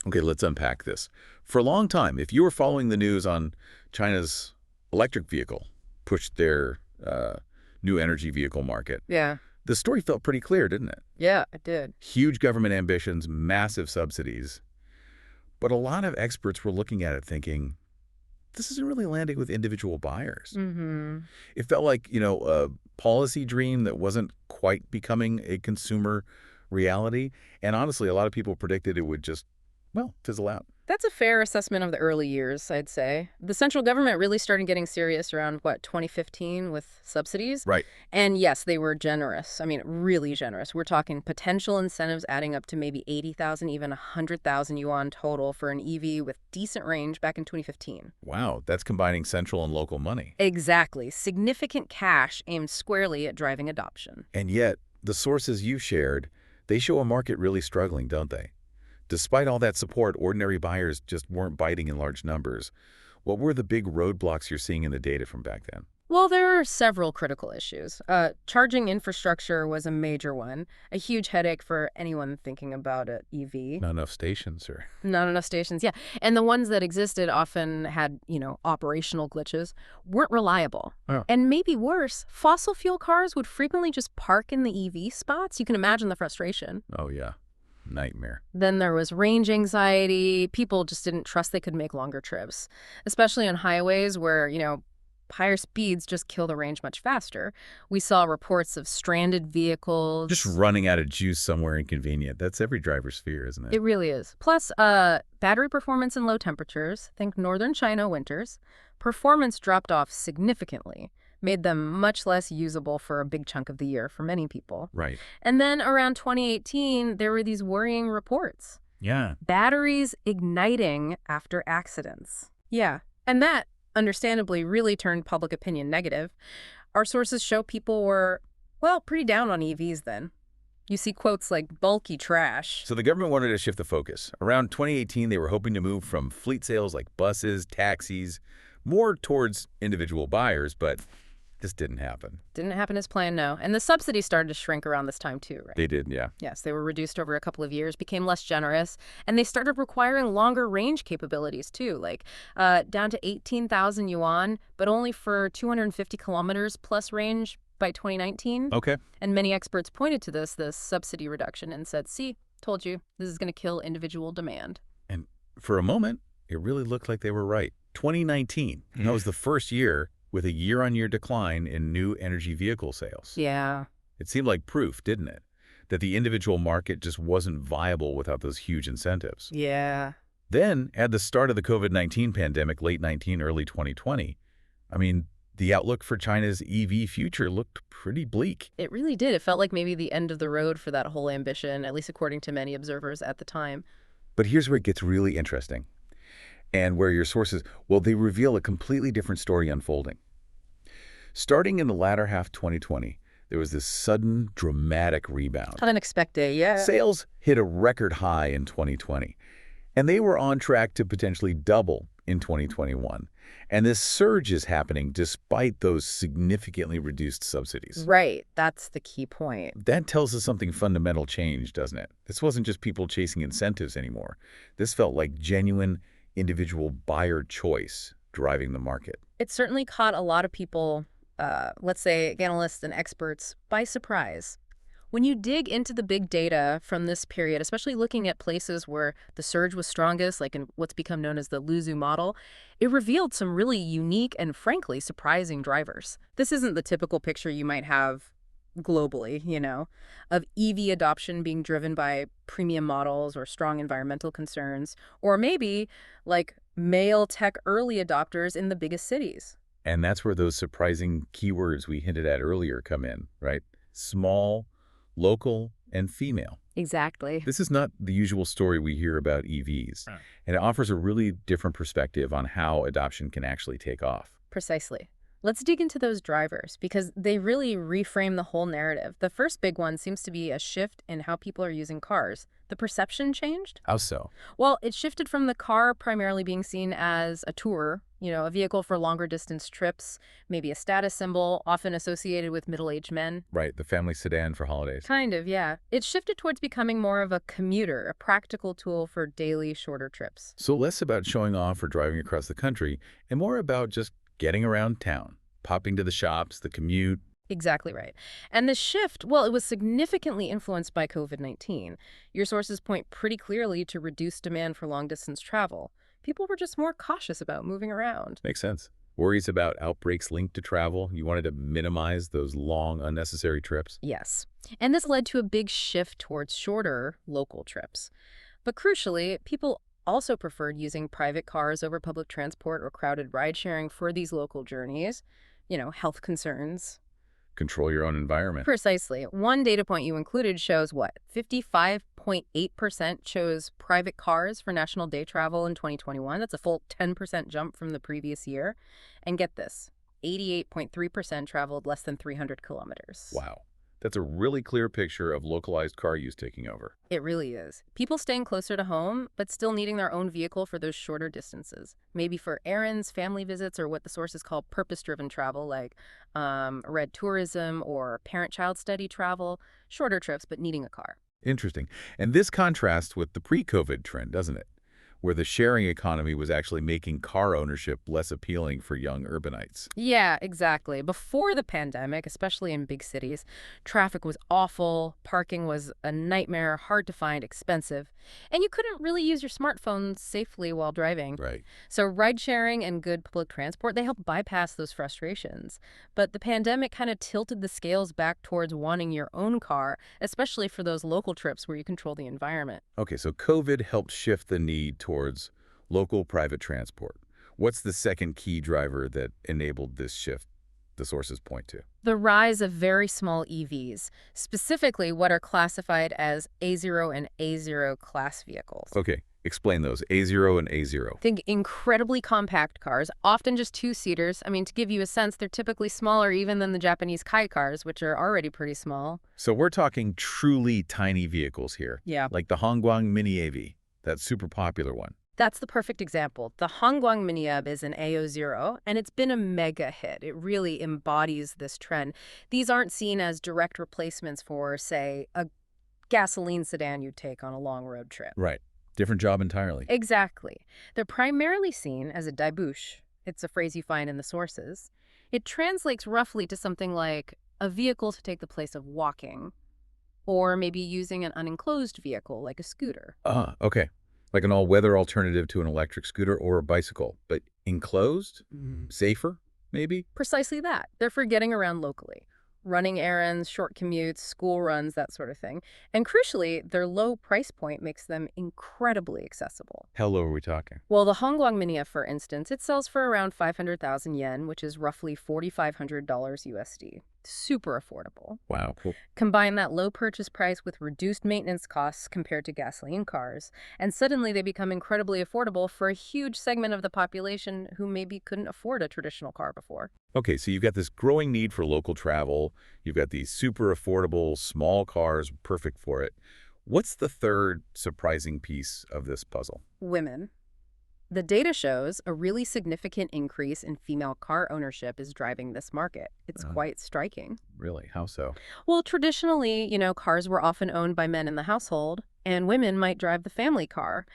Okay, let's unpack this. For a long time, if you were following the news on China's electric vehicle pushed their new energy vehicle market, Yeah. the story felt pretty clear, didn't it? Yeah, it did. Huge government ambitions, massive subsidies. But a lot of experts were looking at it thinking, this isn't really landing with individual buyers. Mm-hmm. It felt like, a policy dream that wasn't quite becoming a consumer reality. And honestly, a lot of people predicted it would just, fizzle out. That's a fair assessment of the early years, I'd say. The central government really started getting serious around, 2015 with subsidies? Right. And yes, they were generous. I mean, really generous. We're talking potential incentives adding up to maybe 80,000, even 100,000 yuan total for an EV with decent range back in 2015. Wow, that's combining central and local money. Exactly. Significant cash aimed squarely at driving adoption. And yet, the sources you shared, they show a market really struggling, don't they? Despite all that support, ordinary buyers just weren't biting in large numbers. What were the big roadblocks you're seeing in the data from back then? Well, there are several critical issues. Charging infrastructure was a major one, a huge headache for anyone thinking about an EV. Not enough stations, or... Not enough stations, yeah. And the ones that existed often had, operational glitches, weren't reliable. Oh. And maybe worse, fossil fuel cars would frequently just park in the EV spots. You can imagine the frustration. Oh, yeah. Nightmare. Then there was range anxiety. People just didn't trust they could make longer trips, especially on highways where, higher speeds just kill the range much faster. We saw reports of stranded vehicles. Just running out of juice somewhere inconvenient. That's every driver's fear, isn't it? It really is. Plus, battery performance in low temperatures, think northern China winters, performance dropped off significantly, made them much less usable for a big chunk of the year for many people. Right. And then around 2018, there were these worrying reports. Yeah. Batteries igniting after accidents. Yeah. And that, understandably, really turned public opinion negative. Our sources show people were, pretty down on EVs then. You see quotes like bulky trash. So the government wanted to shift the focus. Around 2018, they were hoping to move from fleet sales like buses, taxis, more towards individual buyers, but this didn't happen. Didn't happen as planned, no. And the subsidies started to shrink around this time too, right? They did, yeah. Yes, they were reduced over a couple of years, became less generous, and they started requiring longer range capabilities too, like down to 18,000 yuan, but only for 250 kilometers plus range by 2019. Okay. And many experts pointed to this subsidy reduction, and said, see, told you, this is going to kill individual demand. And for a moment, it really looked like they were right. 2019, that was the first year with a year-on-year decline in new energy vehicle sales. Yeah. It seemed like proof, didn't it, that the individual market just wasn't viable without those huge incentives. Yeah. Then, at the start of the COVID-19 pandemic, late 19, early 2020, the outlook for China's EV future looked pretty bleak. It really did. It felt like maybe the end of the road for that whole ambition, at least according to many observers at the time. But here's where it gets really interesting, and where your sources, they reveal a completely different story unfolding. Starting in the latter half 2020, there was this sudden, dramatic rebound. Unexpected, yeah. Sales hit a record high in 2020, and they were on track to potentially double in 2021. And this surge is happening despite those significantly reduced subsidies. Right. That's the key point. That tells us something fundamental changed, doesn't it? This wasn't just people chasing incentives anymore. This felt like genuine individual buyer choice driving the market. It certainly caught a lot of people, let's say analysts and experts, by surprise. When you dig into the big data from this period, especially looking at places where the surge was strongest, like in what's become known as the Liuzhou Model, it revealed some really unique and frankly surprising drivers. This isn't the typical picture you might have globally, of EV adoption being driven by premium models or strong environmental concerns, or maybe like male tech early adopters in the biggest cities. And that's where those surprising keywords we hinted at earlier come in, right? Small, local, and female. Exactly. This is not the usual story we hear about EVs, and it offers a really different perspective on how adoption can actually take off. Precisely. Let's dig into those drivers, because they really reframe the whole narrative. The first big one seems to be a shift in how people are using cars. The perception changed. How so? Well, it shifted from the car primarily being seen as a tool, A vehicle for longer distance trips, maybe a status symbol, often associated with middle-aged men. Right, the family sedan for holidays. Kind of, yeah. It shifted towards becoming more of a commuter, a practical tool for daily, shorter trips. So less about showing off or driving across the country, and more about just getting around town, popping to the shops, the commute. Exactly right. And the shift, well, it was significantly influenced by COVID-19. Your sources point pretty clearly to reduced demand for long-distance travel. People were just more cautious about moving around. Makes sense. Worries about outbreaks linked to travel. You wanted to minimize those long, unnecessary trips. Yes. And this led to a big shift towards shorter, local trips. But crucially, people also preferred using private cars over public transport or crowded ride-sharing for these local journeys. Health concerns. Control your own environment. Precisely. One data point you included shows what? 55.8% chose private cars for national day travel in 2021. That's a full 10% jump from the previous year. And get this, 88.3% traveled less than 300 kilometers. Wow. That's a really clear picture of localized car use taking over. It really is. People staying closer to home, but still needing their own vehicle for those shorter distances. Maybe for errands, family visits, or what the sources call purpose-driven travel, like red tourism or parent-child study travel. Shorter trips, but needing a car. Interesting. And this contrasts with the pre-COVID trend, doesn't it? Where the sharing economy was actually making car ownership less appealing for young urbanites. Yeah, exactly. Before the pandemic, especially in big cities, traffic was awful, parking was a nightmare, hard to find, expensive, and you couldn't really use your smartphone safely while driving. Right. So ride sharing and good public transport, they help bypass those frustrations. But the pandemic kind of tilted the scales back towards wanting your own car, especially for those local trips where you control the environment. Okay, so COVID helped shift the need towards local private transport. What's the second key driver that enabled this shift the sources point to? The rise of very small EVs, specifically what are classified as A0 and A0 class vehicles. Okay, explain those, A0 and A0. Think incredibly compact cars, often just two-seaters. I mean, to give you a sense, they're typically smaller even than the Japanese Kai cars, which are already pretty small. So we're talking truly tiny vehicles here. Yeah. Like the Hongguang Mini AV, that super popular one. That's the perfect example. The Hongguang Miniub is an AO0, and it's been a mega hit. It really embodies this trend. These aren't seen as direct replacements for, say, a gasoline sedan you'd take on a long road trip. Right. Different job entirely. Exactly. They're primarily seen as a daibouche. It's a phrase you find in the sources. It translates roughly to something like a vehicle to take the place of walking, or maybe using an unenclosed vehicle like a scooter. Okay. Like an all-weather alternative to an electric scooter or a bicycle, but enclosed, safer, maybe? Precisely that. They're for getting around locally. Running errands, short commutes, school runs, that sort of thing. And crucially, their low price point makes them incredibly accessible. How low are we talking? Well, the Hongguang Miniub, for instance, it sells for around 500,000 yen, which is roughly $4,500 USD. Super affordable. Wow, cool. Combine that low purchase price with reduced maintenance costs compared to gasoline cars, and suddenly they become incredibly affordable for a huge segment of the population who maybe couldn't afford a traditional car before. Okay, so you've got this growing need for local travel. You've got these super affordable, small cars, perfect for it. What's the third surprising piece of this puzzle? Women. The data shows a really significant increase in female car ownership is driving this market. It's quite striking. Really? How so? Well, traditionally, cars were often owned by men in the household, and women might drive the family car.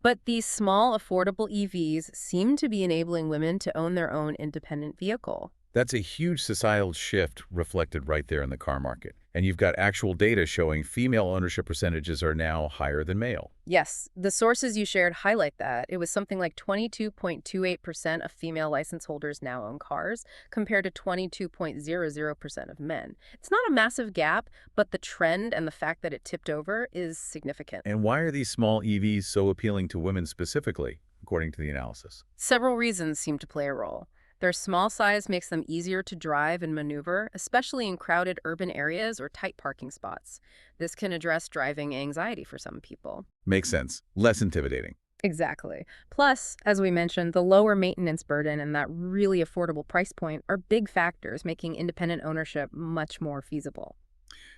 But these small, affordable EVs seem to be enabling women to own their own independent vehicle. That's a huge societal shift reflected right there in the car market. And you've got actual data showing female ownership percentages are now higher than male. Yes, the sources you shared highlight that. It was something like 22.28% of female license holders now own cars, compared to 22.00% of men. It's not a massive gap, but the trend and the fact that it tipped over is significant. And why are these small EVs so appealing to women specifically, according to the analysis? Several reasons seem to play a role. Their small size makes them easier to drive and maneuver, especially in crowded urban areas or tight parking spots. This can address driving anxiety for some people. Makes sense. Less intimidating. Exactly. Plus, as we mentioned, the lower maintenance burden and that really affordable price point are big factors making independent ownership much more feasible.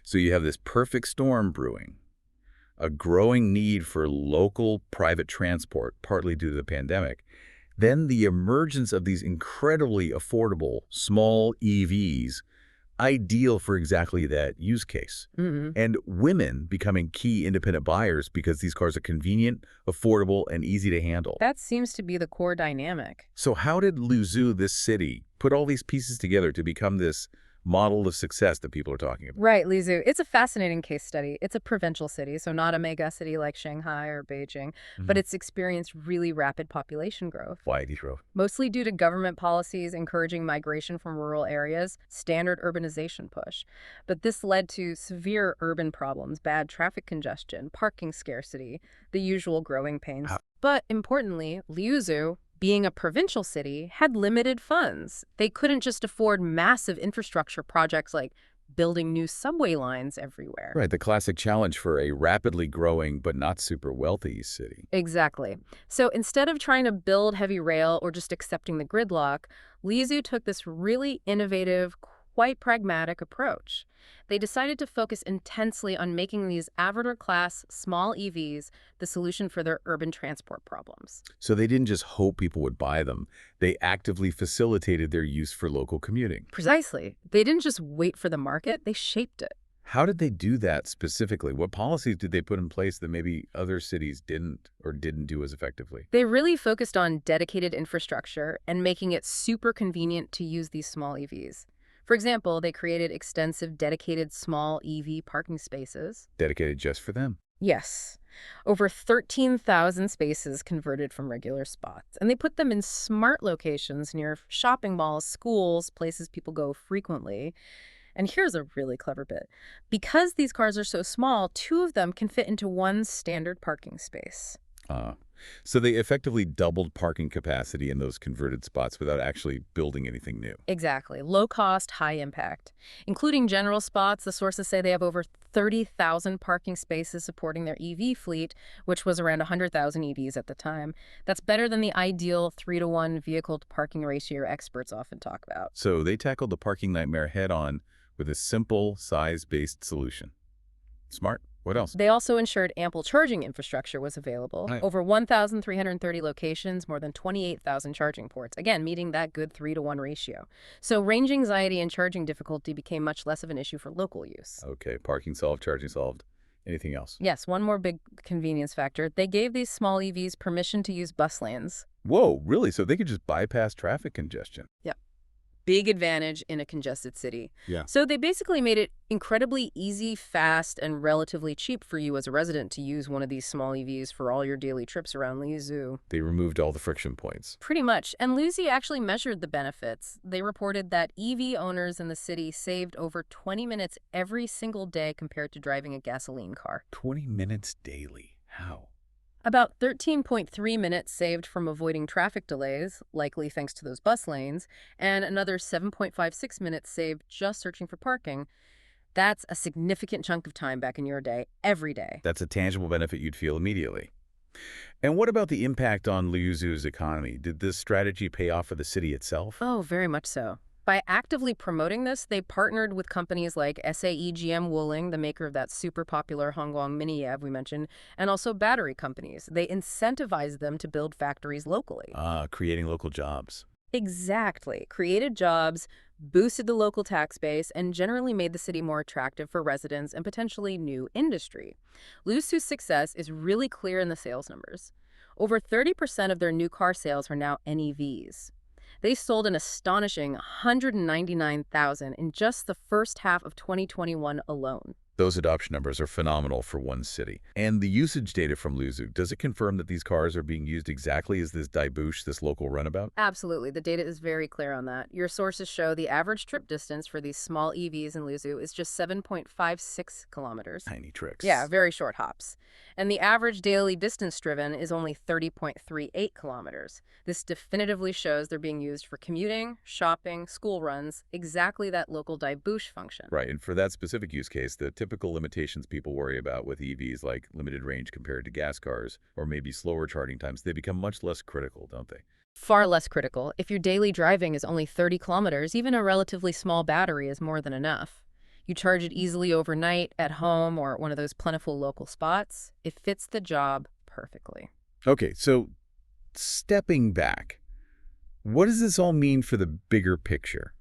So you have this perfect storm brewing. A growing need for local private transport, partly due to the pandemic, Then the emergence of these incredibly affordable small EVs, ideal for exactly that use case. Hmm. And women becoming key independent buyers because these cars are convenient, affordable, and easy to handle. That seems to be the core dynamic. So how did Liuzhou, this city, put all these pieces together to become this model of success that people are talking about? Right, Liuzhou. It's a fascinating case study. It's a provincial city, so not a mega city like Shanghai or Beijing, but Mhm. it's experienced really rapid population growth, Why Liuzhou? mostly due to government policies encouraging migration from rural areas, standard urbanization push. But this led to severe urban problems, bad traffic congestion, parking scarcity, the usual growing pains. How- But importantly, Liuzhou, being a provincial city, had limited funds. They couldn't just afford massive infrastructure projects like building new subway lines everywhere. Right, the classic challenge for a rapidly growing but not super wealthy city. Exactly. So instead of trying to build heavy rail or just accepting the gridlock, Liuzhou took this really innovative, quite pragmatic approach. They decided to focus intensely on making these average-class small EVs the solution for their urban transport problems. So they didn't just hope people would buy them, they actively facilitated their use for local commuting. Precisely. They didn't just wait for the market, they shaped it. How did they do that specifically? What policies did they put in place that maybe other cities didn't do as effectively? They really focused on dedicated infrastructure and making it super convenient to use these small EVs. For example, they created extensive dedicated small EV parking spaces. Dedicated just for them. Yes, over 13,000 spaces converted from regular spots. And they put them in smart locations near shopping malls, schools, places people go frequently. And here's a really clever bit. Because these cars are so small, two of them can fit into one standard parking space. Uh, so they effectively doubled parking capacity in those converted spots without actually building anything new. Exactly. Low cost, high impact. Including general spots, the sources say they have over 30,000 parking spaces supporting their EV fleet, which was around 100,000 EVs at the time. That's better than the ideal 3-to-1 vehicle-to-parking ratio experts often talk about. So they tackled the parking nightmare head-on with a simple, size-based solution. Smart. What else? They also ensured ample charging infrastructure was available. Right. Over 1,330 locations, more than 28,000 charging ports. Again, meeting that good 3-to-1 ratio. So range anxiety and charging difficulty became much less of an issue for local use. Okay, parking solved, charging solved. Anything else? Yes, one more big convenience factor. They gave these small EVs permission to use bus lanes. Whoa, really? So they could just bypass traffic congestion? Yep. Big advantage in a congested city. Yeah. So they basically made it incredibly easy, fast, and relatively cheap for you as a resident to use one of these small EVs for all your daily trips around Liuzhou. They removed all the friction points. Pretty much. And Liuzhou actually measured the benefits. They reported that EV owners in the city saved over 20 minutes every single day compared to driving a gasoline car. 20 minutes daily. How? About 13.3 minutes saved from avoiding traffic delays, likely thanks to those bus lanes, and another 7.56 minutes saved just searching for parking. That's a significant chunk of time back in your day, every day. That's a tangible benefit you'd feel immediately. And what about the impact on Liuzhou's economy? Did this strategy pay off for the city itself? Oh, very much so. By actively promoting this, they partnered with companies like SAE GM Wuling, the maker of that super popular Hongguang Mini EV we mentioned, and also battery companies. They incentivized them to build factories locally. Creating local jobs. Exactly. Created jobs, boosted the local tax base, and generally made the city more attractive for residents and potentially new industry. Liuzhou's success is really clear in the sales numbers. Over 30% of their new car sales are now NEVs. They sold an astonishing 199,000 in just the first half of 2021 alone. Those adoption numbers are phenomenal for one city. And the usage data from Liuzhou, does it confirm that these cars are being used exactly as this daibouche, this local runabout? Absolutely. The data is very clear on that. Your sources show the average trip distance for these small EVs in Liuzhou is just 7.56 kilometers. Tiny tricks. Yeah, very short hops. And the average daily distance driven is only 30.38 kilometers. This definitively shows they're being used for commuting, shopping, school runs, exactly that local daibouche function. Right, and for that specific use case, the typical limitations people worry about with EVs, like limited range compared to gas cars, or maybe slower charging times, they become much less critical, don't they? Far less critical. If your daily driving is only 30 kilometers, even a relatively small battery is more than enough. You charge it easily overnight, at home, or at one of those plentiful local spots. It fits the job perfectly. Okay, so stepping back, What does this all mean for the bigger picture?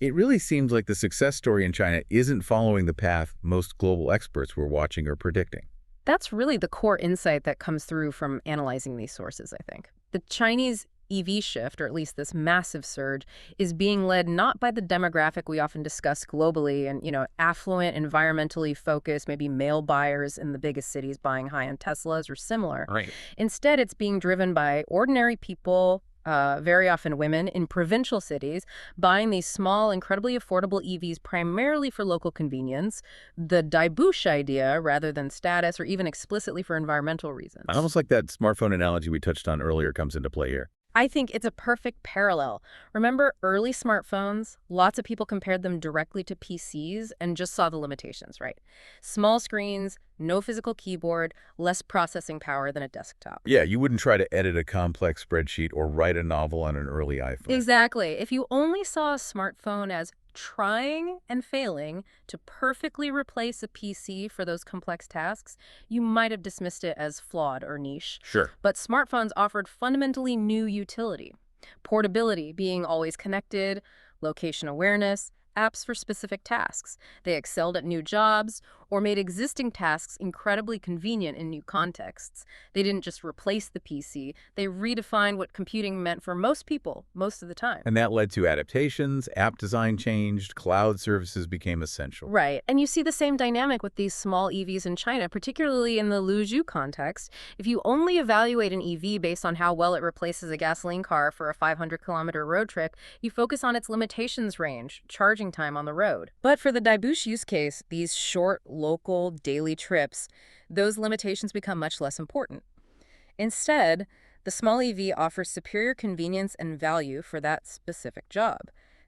It really seems like the success story in China isn't following the path most global experts were watching or predicting. That's really the core insight that comes through from analyzing these sources, I think. The Chinese EV shift, or at least this massive surge, is being led not by the demographic we often discuss globally and, affluent, environmentally focused, maybe male buyers in the biggest cities buying high-end Teslas or similar. Right. Instead, it's being driven by ordinary people, very often women, in provincial cities, buying these small, incredibly affordable EVs primarily for local convenience, the dibouche idea rather than status or even explicitly for environmental reasons. Almost like that smartphone analogy we touched on earlier comes into play here. I think it's a perfect parallel. Remember early smartphones? Lots of people compared them directly to PCs and just saw the limitations, right? Small screens, no physical keyboard, less processing power than a desktop. Yeah, you wouldn't try to edit a complex spreadsheet or write a novel on an early iPhone. Exactly. If you only saw a smartphone as trying and failing to perfectly replace a PC for those complex tasks, you might have dismissed it as flawed or niche. Sure. But smartphones offered fundamentally new utility. Portability, being always connected, location awareness, apps for specific tasks. They excelled at new jobs or made existing tasks incredibly convenient in new contexts. They didn't just replace the PC, they redefined what computing meant for most people, most of the time. And that led to adaptations, app design changed, cloud services became essential. Right. And you see the same dynamic with these small EVs in China, particularly in the Liuzhou context. If you only evaluate an EV based on how well it replaces a gasoline car for a 500-kilometer road trip, you focus on its limitations range, charging time on the road. But for the dibouche use case, these short, local, daily trips, those limitations become much less important. Instead, the small EV offers superior convenience and value for that specific job.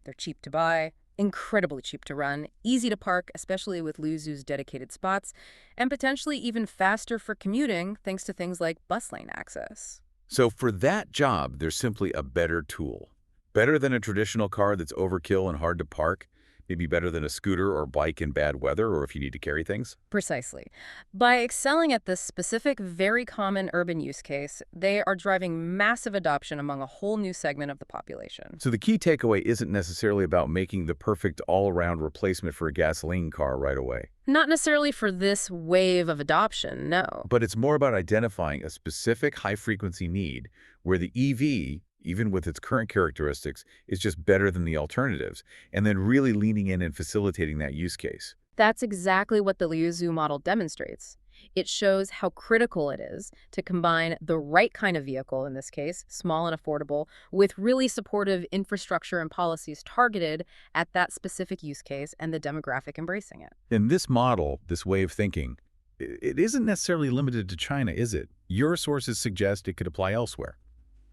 They're cheap to buy, incredibly cheap to run, easy to park, especially with Liuzhou's dedicated spots, and potentially even faster for commuting thanks to things like bus lane access. So for that job, there's simply a better tool. Better than a traditional car that's overkill and hard to park. Maybe better than a scooter or bike in bad weather or if you need to carry things. Precisely. By excelling at this specific, very common urban use case, they are driving massive adoption among a whole new segment of the population. So the key takeaway isn't necessarily about making the perfect all-around replacement for a gasoline car right away. Not necessarily for this wave of adoption, no. But it's more about identifying a specific high-frequency need where the EV, even with its current characteristics, is just better than the alternatives, and then really leaning in and facilitating that use case. That's exactly what the Liuzhou model demonstrates. It shows how critical it is to combine the right kind of vehicle, in this case, small and affordable, with really supportive infrastructure and policies targeted at that specific use case and the demographic embracing it. In this model, this way of thinking, it isn't necessarily limited to China, is it? Your sources suggest it could apply elsewhere.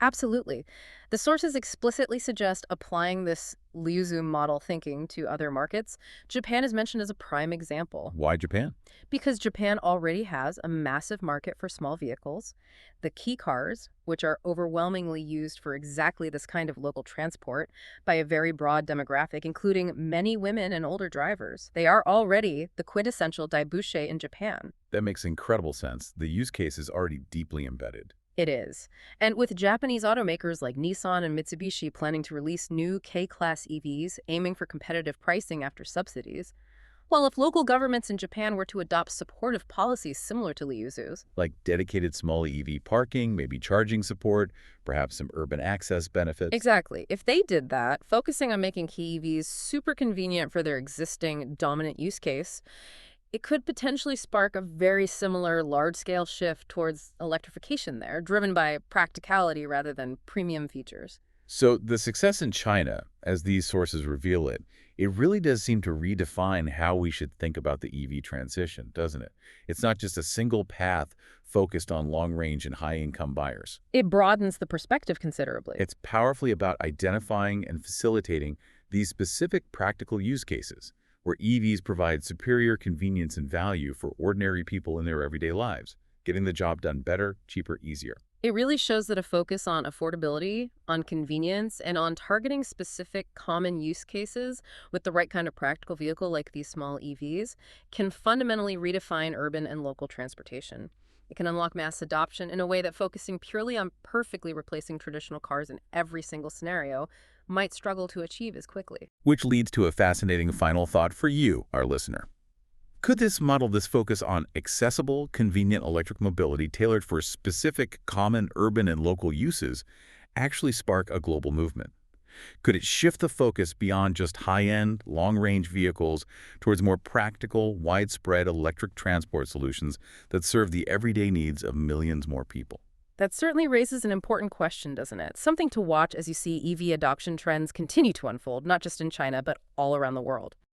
Absolutely. The sources explicitly suggest applying this Liuzhou model thinking to other markets. Japan is mentioned as a prime example. Why Japan? Because Japan already has a massive market for small vehicles. The kei cars, which are overwhelmingly used for exactly this kind of local transport by a very broad demographic, including many women and older drivers. They are already the quintessential dibouche in Japan. That makes incredible sense. The use case is already deeply embedded. It is. And with Japanese automakers like Nissan and Mitsubishi planning to release new K-class EVs aiming for competitive pricing after subsidies, well, if local governments in Japan were to adopt supportive policies similar to Liuzhou's, like dedicated small EV parking, maybe charging support, perhaps some urban access benefits. Exactly. If they did that, focusing on making kei EVs super convenient for their existing dominant use case, it could potentially spark a very similar large-scale shift towards electrification there, driven by practicality rather than premium features. So the success in China, as these sources reveal it, it really does seem to redefine how we should think about the EV transition, doesn't it? It's not just a single path focused on long-range and high-income buyers. It broadens the perspective considerably. It's powerfully about identifying and facilitating these specific practical use cases, where EVs provide superior convenience and value for ordinary people in their everyday lives, getting the job done better, cheaper, easier. It really shows that a focus on affordability, on convenience, and on targeting specific common use cases with the right kind of practical vehicle like these small EVs can fundamentally redefine urban and local transportation. It can unlock mass adoption in a way that focusing purely on perfectly replacing traditional cars in every single scenario might struggle to achieve as quickly. Which leads to a fascinating final thought for you, our listener. Could this focus on accessible, convenient electric mobility tailored for specific common urban and local uses actually spark a global movement? Could it shift the focus beyond just high-end, long-range vehicles towards more practical, widespread electric transport solutions that serve the everyday needs of millions more people? That certainly raises an important question, doesn't it? Something to watch as you see EV adoption trends continue to unfold, not just in China, but all around the world.